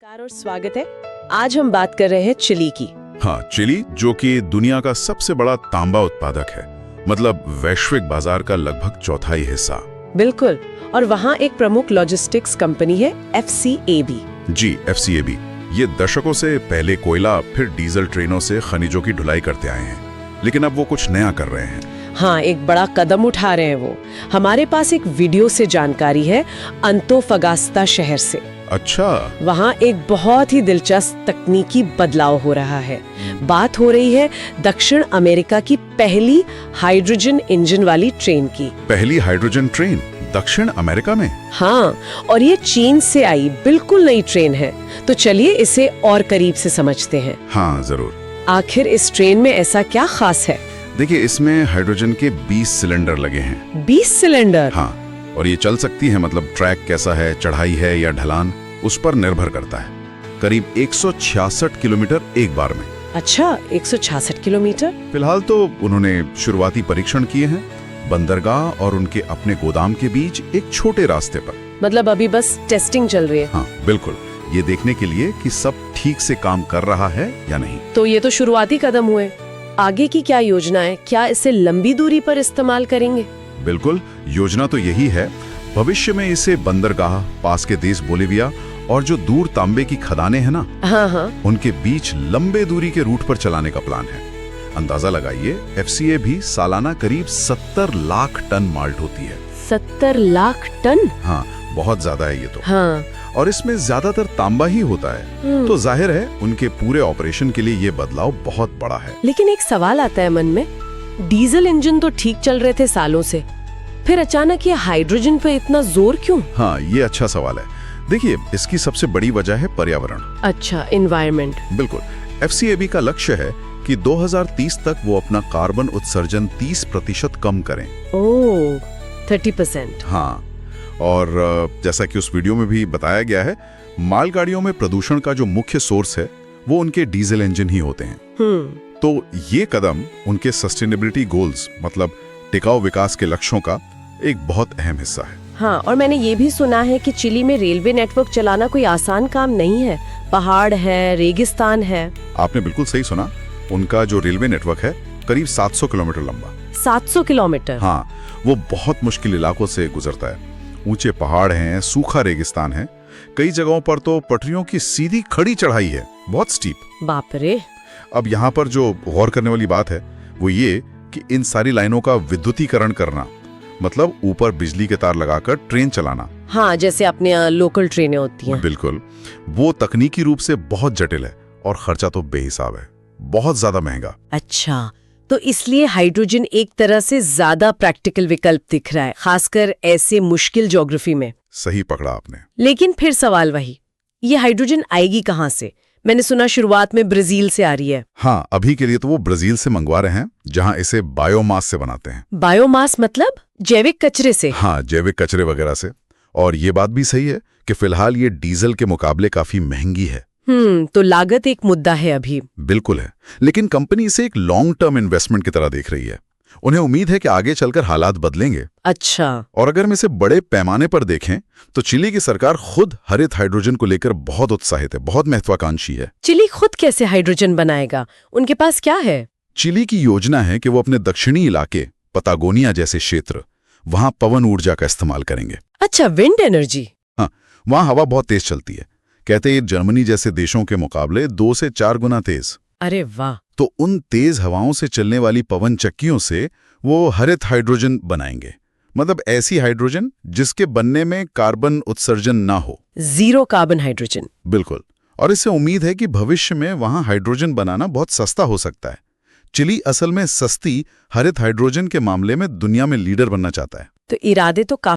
नमस्कार और स्वागत है। आज हम बात कर रहे हैं चिली की। हाँ, चिली जो कि दुनिया का सबसे बड़ा तांबा उत्पादक है, मतलब वैश्विक बाजार का लगभग चौथाई हिस्सा। बिल्कुल। और वहाँ एक प्रमुख लॉजिस्टिक्स कंपनी है FCAB। जी, FCAB। ये दशकों से पहले कोयला फिर डीजल ट्रेनों से खनिजों की ढुलाई करते आए हैं, लेकिन अब वो कुछ नया कर रहे हैं। हाँ, एक बड़ा कदम उठा रहे हैं वो। हमारे पास एक वीडियो से जानकारी है अंतोफगास्ता शहर से। अच्छा। वहाँ एक बहुत ही दिलचस्प तकनीकी बदलाव हो रहा है। बात हो रही है दक्षिण अमेरिका की पहली हाइड्रोजन इंजन वाली ट्रेन की। पहली हाइड्रोजन ट्रेन दक्षिण अमेरिका में? हाँ, और ये चीन से आई बिल्कुल नई ट्रेन है। तो चलिए इसे और करीब से समझते हैं। हाँ, जरूर। आखिर इस ट्रेन में ऐसा क्या खास है? देखिए, इसमें हाइड्रोजन के 20 सिलेंडर लगे हैं। 20 सिलेंडर? हाँ, और ये चल सकती है, मतलब ट्रैक कैसा है, चढ़ाई है या ढलान, उस पर निर्भर करता है। करीब 166 किलोमीटर एक बार में। अच्छा, 166 किलोमीटर? फिलहाल तो उन्होंने शुरुआती परीक्षण किए हैं बंदरगाह और उनके अपने गोदाम के बीच एक छोटे रास्ते पर। मतलब अभी बस टेस्टिंग चल रही है? हाँ, बिल्कुल। ये देखने के लिए कि सब ठीक से काम कर रहा है या नहीं। तो ये तो शुरुआती कदम हुए। आगे की क्या योजना है? क्या इसे लंबी दूरी पर इस्तेमाल करेंगे? बिल्कुल, योजना तो यही है। भविष्य में इसे बंदरगाह, पास के देश बोलिविया और जो दूर तांबे की खदानें हैं ना, हाँ, उनके बीच लंबे दूरी के रूट पर चलाने का प्लान है। अंदाजा लगाइए, FCA भी सालाना करीब 70 लाख टन माल्ट होती है। 70 लाख टन? हाँ, बहुत ज्यादा है ये तो। हाँ। और इसमें ज्यादातर तांबा ही होता है, तो जाहिर है उनके पूरे ऑपरेशन के लिए ये बदलाव बहुत बड़ा है। लेकिन एक सवाल आता है मन में, डीजल इंजन तो ठीक चल रहे थे सालों से, फिर अचानक ये हाइड्रोजन पे इतना जोर क्यों? हाँ, ये अच्छा सवाल है। देखिए, इसकी सबसे बड़ी वजह है पर्यावरण। अच्छा, एनवायरनमेंट। बिल्कुल। FCAB का लक्ष्य है कि 2030 तक वो अपना कार्बन उत्सर्जन 30% कम करें। ओह, 30%। हाँ, और जैसा कि उस वीडियो में भी बताया गया है, मालगाड़ियों में प्रदूषण का जो मुख्य सोर्स है वो उनके डीजल इंजन ही होते हैं। तो ये कदम उनके सस्टेनेबिलिटी गोल्स, मतलब टिकाऊ विकास के लक्ष्यों का एक बहुत अहम हिस्सा है। हाँ, और मैंने ये भी सुना है कि चिली में रेलवे नेटवर्क चलाना कोई आसान काम नहीं है। पहाड़ है, रेगिस्तान है। आपने बिल्कुल सही सुना। उनका जो रेलवे नेटवर्क है करीब 700 किलोमीटर लंबा। 700 किलोमीटर? हाँ, वो बहुत मुश्किल इलाकों से गुजरता है। ऊंचे पहाड़ हैं, सूखा रेगिस्तान है, कई जगहों पर तो पटरियों की सीधी खड़ी चढ़ाई है, बहुत स्टीप। बाप रे। अब यहाँ पर जो गौर करने वाली बात है वो ये कि इन सारी लाइनों का विद्युतीकरण करना, मतलब ऊपर बिजली के तार लगाकर ट्रेन चलाना। हाँ, जैसे अपने यहाँ लोकल ट्रेनें होती हैं। बिल्कुल, वो तकनीकी रूप से बहुत जटिल है और खर्चा तो बेहिसाब है, बहुत ज्यादा महंगा। अच्छा, तो इसलिए हाइड्रोजन एक तरह से ज्यादा प्रैक्टिकल विकल्प दिख रहा है, खासकर ऐसे मुश्किल ज्योग्राफी में। सही पकड़ा आपने। लेकिन फिर सवाल वही, ये हाइड्रोजन आएगी कहाँ से? मैंने सुना शुरुआत में ब्राजील से आ रही है। हाँ, अभी के लिए तो वो ब्राजील से मंगवा रहे हैं, जहाँ इसे बायोमास से बनाते हैं। बायोमास मतलब जैविक कचरे से? हाँ, जैविक कचरे वगैरह से। और ये बात भी सही है कि फिलहाल ये डीजल के मुकाबले काफी महंगी है। तो लागत एक मुद्दा है अभी। बिल्कुल है, लेकिन कंपनी इसे एक लॉन्ग टर्म इन्वेस्टमेंट की तरह देख रही है। उन्हें उम्मीद है कि आगे चलकर हालात बदलेंगे। अच्छा। और अगर हम इसे बड़े पैमाने पर देखें तो चिली की सरकार खुद हरित हाइड्रोजन को लेकर बहुत उत्साहित है, बहुत महत्वाकांक्षी है। चिली खुद कैसे हाइड्रोजन बनाएगा? उनके पास क्या है? चिली की योजना है कि वो अपने दक्षिणी इलाके, पतागोनिया जैसे क्षेत्र, वहां पवन ऊर्जा का इस्तेमाल करेंगे। अच्छा, विंड एनर्जी? हाँ, वहां हवा बहुत तेज चलती है। कहते हैं जर्मनी जैसे देशों के मुकाबले 2 से 4 गुना तेज। अरे वाह। तो उन तेज हवाओं से चलने वाली पवन चक्कियों से वो हरित हाइड्रोजन बनाएंगे, मतलब ऐसी हाइड्रोजन जिसके बनने में कार्बन उत्सर्जन ना हो। Zero carbon hydrogen. बिल्कुल। और इससे उम्मीद है कि भविष्य में वहां हाइड्रोजन बनाना बहुत सस्ता हो सकता है। चिली असल में सस्ती हरित हाइड्रोजन के मामले में दुनिया में लीडर बनना चाहता है। तो इरादे तो